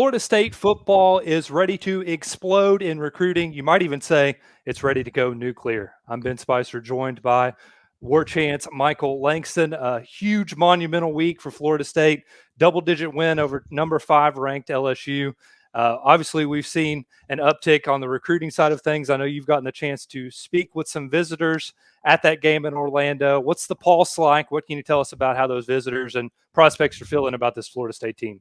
Florida State football is ready to explode in recruiting. You might even say it's ready to go nuclear. I'm Ben Spicer, joined by Warchant Michael Langston. A huge monumental week for Florida State. Double-digit win over number 5 ranked LSU. Obviously, we've seen an uptick on the recruiting side of things. I know you've gotten the chance to speak with some visitors at that game in Orlando. What's the pulse like? What can you tell us about how those visitors and prospects are feeling about this Florida State team?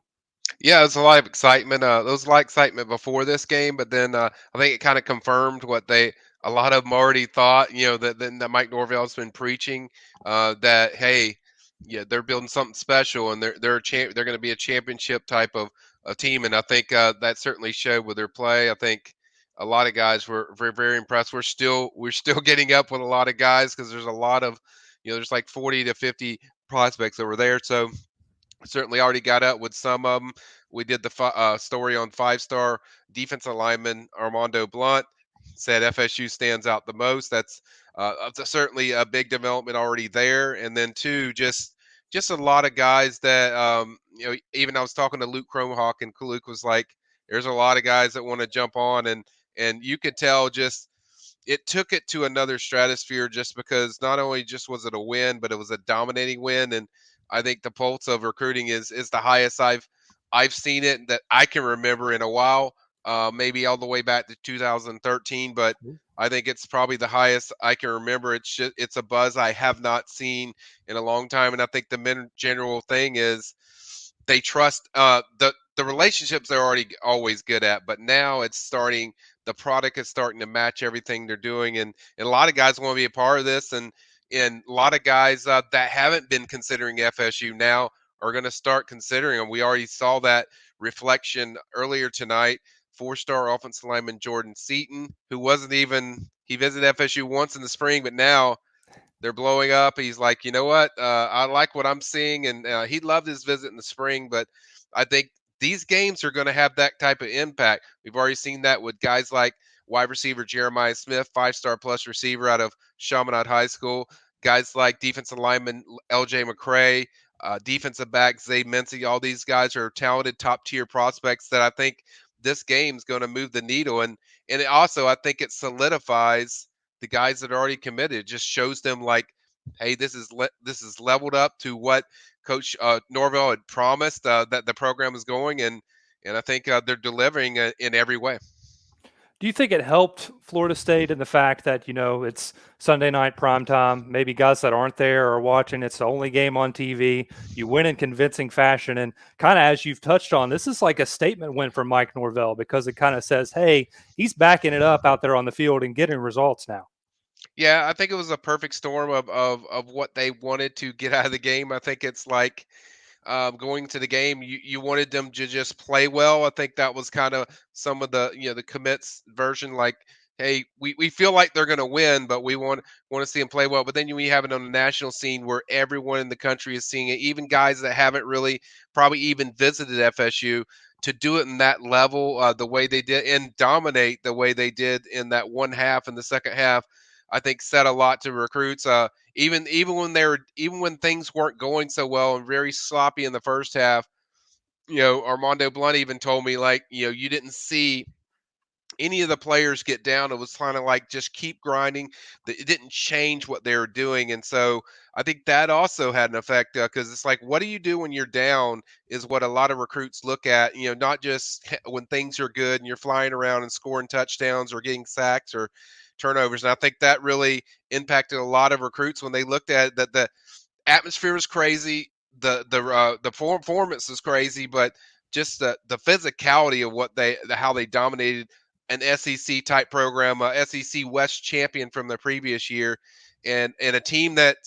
Yeah, it's a lot of excitement. There was a lot of excitement before this game, but then I think it kind of confirmed what a lot of them already thought. That Mike Norvell's been preaching, that hey, yeah, they're building something special, and they're going to be a championship type of a team, and I think that certainly showed with their play. I think a lot of guys were very very impressed. We're still getting up with a lot of guys because there's a lot of, there's like 40 to 50 prospects over there, so certainly already got up with some of them. We did the story on five-star defensive lineman Armando Blunt. Said FSU stands out the most. That's certainly a big development already there. And then two, just a lot of guys that even I was talking to Luke Cromhawk, and Luke was like, "There's a lot of guys that want to jump on," and you could tell just it took it to another stratosphere just because not only just was it a win, but it was a dominating win. And I think the pulse of recruiting is the highest I've seen it that I can remember in a while, maybe all the way back to 2013. But I think it's probably the highest I can remember. It's a buzz I have not seen in a long time, and I think the general thing is they trust the relationships they're already always good at, but now it's starting. The product is starting to match everything they're doing, and a lot of guys want to be a part of this, and a lot of guys that haven't been considering FSU now are going to start considering them. We already saw that reflection earlier tonight. Four-star offensive lineman Jordan Seaton, who wasn't even he visited FSU once in the spring, but now they're blowing up. He's like, you know what? I like what I'm seeing, and he loved his visit in the spring. But I think these games are going to have that type of impact. We've already seen that with guys like wide receiver Jeremiah Smith, 5-star plus receiver out of Chaminade High School. Guys like defensive lineman L.J. McCray, defensive back Zay Mincy. All these guys are talented, top tier prospects that I think this game's going to move the needle. And it also, I think it solidifies the guys that are already committed. It just shows them like, hey, this is leveled up to what Coach Norvell had promised that the program is going, and I think they're delivering in every way. Do you think it helped Florida State in the fact that, it's Sunday night prime time, maybe guys that aren't there are watching, it's the only game on TV, you win in convincing fashion, and kind of as you've touched on, this is like a statement win for Mike Norvell because it kind of says, hey, he's backing it up out there on the field and getting results now. Yeah, I think it was a perfect storm of what they wanted to get out of the game. I think it's like going to the game, you wanted them to just play well. I think that was kind of some of the commits version. Like, hey, we feel like they're going to win, but we want to see them play well. But then we have it on the national scene where everyone in the country is seeing it, even guys that haven't really probably even visited FSU. To do it in that level, the way they did, and dominate the way they did in that one half and the second half, I think said a lot to recruits. Even when things weren't going so well and very sloppy in the first half, Armando Blunt even told me like, you didn't see any of the players get down. It was kind of like just keep grinding. It didn't change what they were doing, and so I think that also had an effect because it's like, what do you do when you're down? Is what a lot of recruits look at. Not just when things are good and you're flying around and scoring touchdowns or getting sacks or turnovers. And I think that really impacted a lot of recruits when they looked at it, that the atmosphere was crazy, the performance was crazy, but just the physicality of how they dominated an SEC type program, SEC West champion from the previous year, and a team that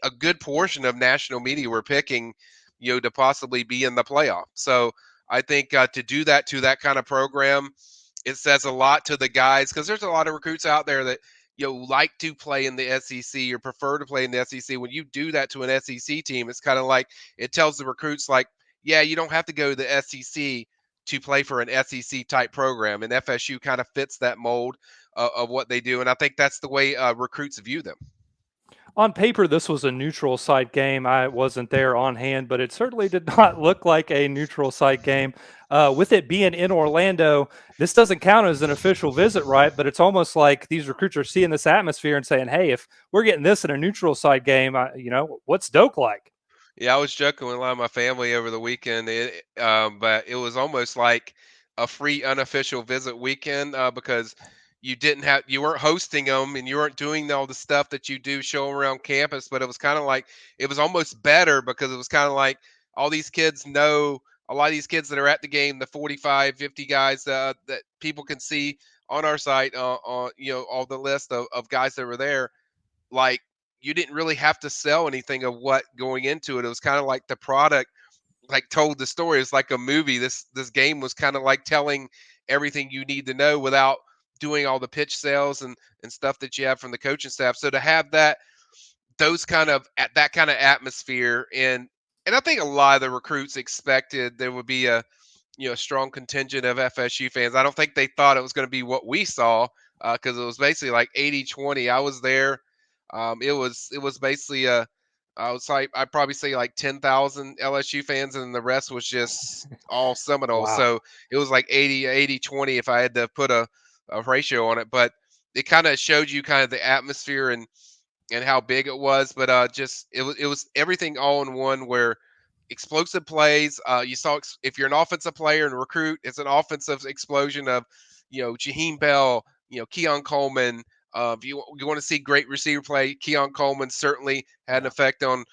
a good portion of national media were picking, to possibly be in the playoff. So I think to do that to that kind of program, it says a lot to the guys because there's a lot of recruits out there that like to play in the SEC or prefer to play in the SEC. When you do that to an SEC team, it's kind of like it tells the recruits like, yeah, you don't have to go to the SEC to play for an SEC type program, and FSU kind of fits that mold of what they do, and I think that's the way recruits view them. On paper, this was a neutral site game. I wasn't there on hand, but it certainly did not look like a neutral site game. With it being in Orlando, this doesn't count as an official visit, right? But it's almost like these recruits are seeing this atmosphere and saying, "Hey, if we're getting this in a neutral site game, what's Doak like?" Yeah, I was joking with a lot of my family over the weekend, but it was almost like a free unofficial visit weekend because you weren't hosting them and you weren't doing all the stuff that you do show around campus, but it was kind of like it was almost better because it was kind of like all these kids know a lot of these kids that are at the game, the 45, 50 guys that people can see on our site on all the list of guys that were there, like you didn't really have to sell anything of what going into it. It was kind of like the product, like told the story. It's like a movie. This game was kind of like telling everything you need to know without doing all the pitch sales and stuff that you have from the coaching staff. So to have those kind of at that kind of atmosphere and I think a lot of the recruits expected there would be a strong contingent of FSU fans. I don't think they thought it was going to be what we saw because it was basically like 80-20. I was there. It was basically I was like I'd probably say like 10,000 LSU fans and the rest was just all Seminoles. Wow. So it was like 80-20 if I had to put a ratio on it. But it kind of showed you kind of the atmosphere and how big it was, but just it was everything all in one where explosive plays. You saw if you're an offensive player and recruit, it's an offensive explosion of Jaheim Bell, Keon Coleman. If you want to see great receiver play, Keon Coleman certainly had an Yeah. effect on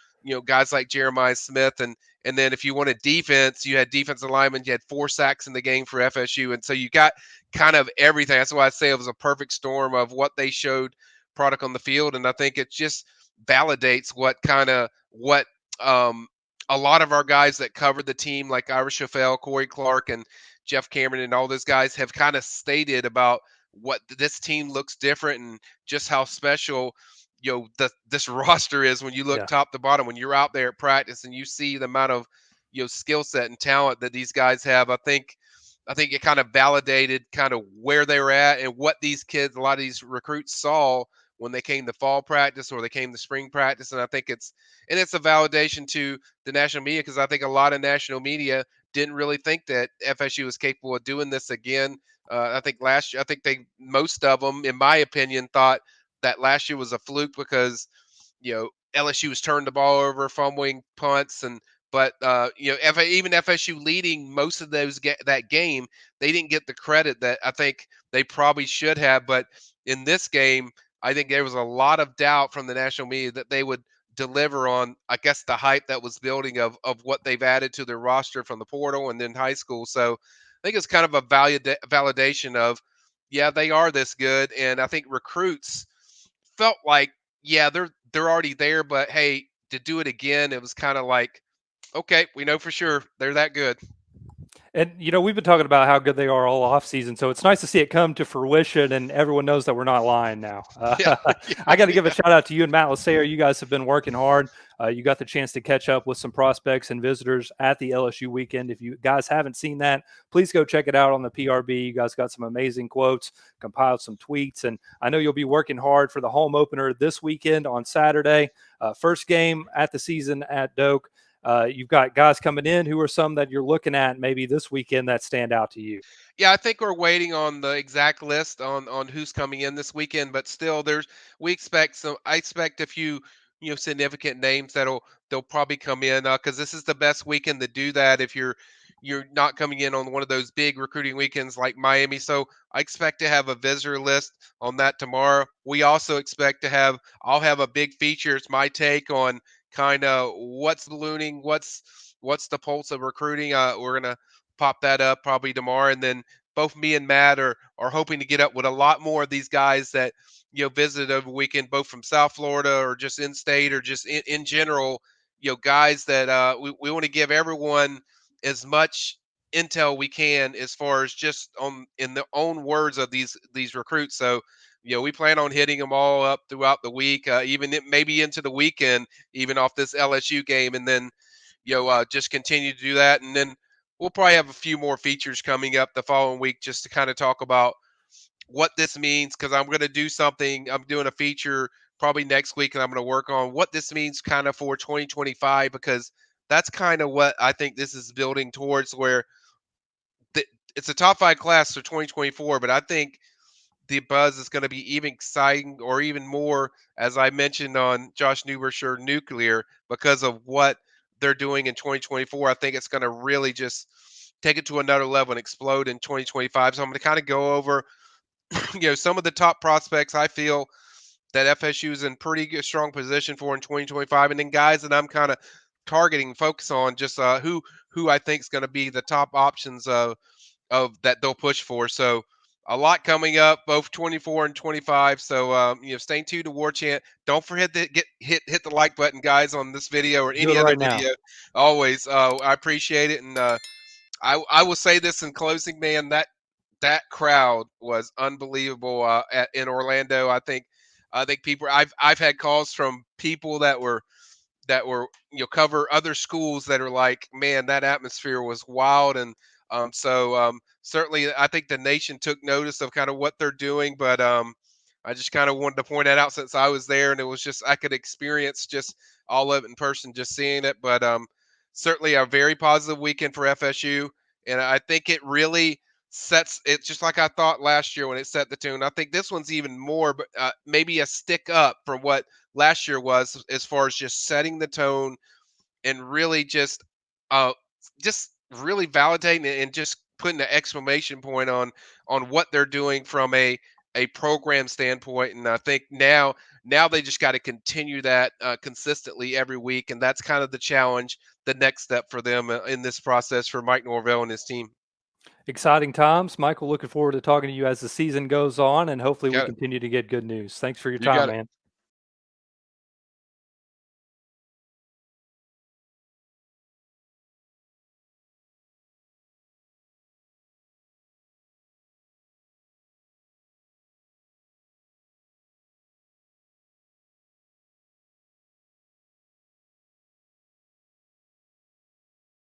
guys like Jeremiah Smith and then if you wanted defense, you had defensive linemen. You had 4 sacks in the game for FSU, and so you got kind of everything. That's why I say it was a perfect storm of what they showed product on the field, and I think it just validates what a lot of our guys that covered the team, like Irish Chaffel, Corey Clark, and Jeff Cameron, and all those guys have kind of stated about what this team looks different and just how special this roster is when you look Yeah. top to bottom. When you're out there at practice and you see the amount of skill set and talent that these guys have, I think it kind of validated kind of where they were at and what these kids, a lot of these recruits saw when they came to fall practice or they came to spring practice. And I think it's a validation to the national media because I think a lot of national media didn't really think that FSU was capable of doing this again. I think last year, I think most of them, in my opinion, thought that last year was a fluke because LSU was turned the ball over, fumbling punts, and but even FSU leading most of that game, they didn't get the credit that I think they probably should have. But in this game, I think there was a lot of doubt from the national media that they would deliver on, I guess, the hype that was building of what they've added to their roster from the portal and then high school. So I think it's kind of a validation of, yeah, they are this good, and I think recruits felt like, yeah, they're already there, but hey, to do it again, it was kind of like, okay, we know for sure they're that good. And we've been talking about how good they are all off season, so it's nice to see it come to fruition, and everyone knows that we're not lying now. Yeah, I got to give a yeah, shout out to you and Matt Lasayer. You guys have been working hard. You got the chance to catch up with some prospects and visitors at the LSU weekend. If you guys haven't seen that, please go check it out on the PRB. You guys got some amazing quotes, compiled some tweets, and I know you'll be working hard for the home opener this weekend on Saturday. First game at the season at Doak. You've got guys coming in. Who are some that you're looking at maybe this weekend that stand out to you? yeah. I think we're waiting on the exact list on who's coming in this weekend, but still, we expect some. I expect a few significant names they'll probably come in because this is the best weekend to do that if you're not coming in on one of those big recruiting weekends like Miami. So I expect to have a visitor list on that tomorrow. We also expect to have I'll have a big feature. It's my take on kind of what's ballooning, what's the pulse of recruiting. We're gonna pop that up probably tomorrow, and then both me and Matt are hoping to get up with a lot more of these guys that visited over the weekend, both from South Florida or just in state or just in general. Guys that we want to give everyone as much intel we can as far as just on in the own words of these recruits. So we plan on hitting them all up throughout the week, maybe into the weekend, even off this LSU game, and then just continue to do that. And then we'll probably have a few more features coming up the following week just to kind of talk about what this means because I'm going to do something. I'm doing a feature probably next week, and I'm going to work on what this means kind of for 2025, because that's kind of what I think this is building towards, where it's a top 5 class for 2024, but I think the buzz is going to be even exciting, or even more, as I mentioned on Josh Newbersher Nuclear, because of what they're doing in 2024. I think it's going to really just take it to another level and explode in 2025. So I'm going to kind of go over, some of the top prospects I feel that FSU is in pretty good, strong position for in 2025, and then guys that I'm kind of targeting, focus on, just who I think is going to be the top options of that they'll push for. So a lot coming up, both 24 and 25. So stay tuned to Warchant. Don't forget to hit the like button, guys, on this video or Do it any other right now. video. Always, I appreciate it, and I will say this in closing, man. That crowd was unbelievable in Orlando. I think people. I've had calls from people that were cover other schools that are like, man, that atmosphere was wild. And certainly I think the nation took notice of kind of what they're doing. But I just kind of wanted to point that out, since I was there, and it was just, I could experience just all of it in person, just seeing it. But certainly a very positive weekend for FSU, and I think it really sets it, just like I thought last year when it set the tune. I think this one's even more, but maybe a stick up from what last year was, as far as just setting the tone, and really uh just really validating it, and just putting an exclamation point on what they're doing from a program standpoint. And I think now they just got to continue that consistently every week, and that's kind of the challenge, the next step for them in this process, for Mike Norvell and his team. Exciting times, Michael. Looking forward to talking to you as the season goes on, and hopefully we Got it. continue to get good news. Thanks for your You time, got it. man.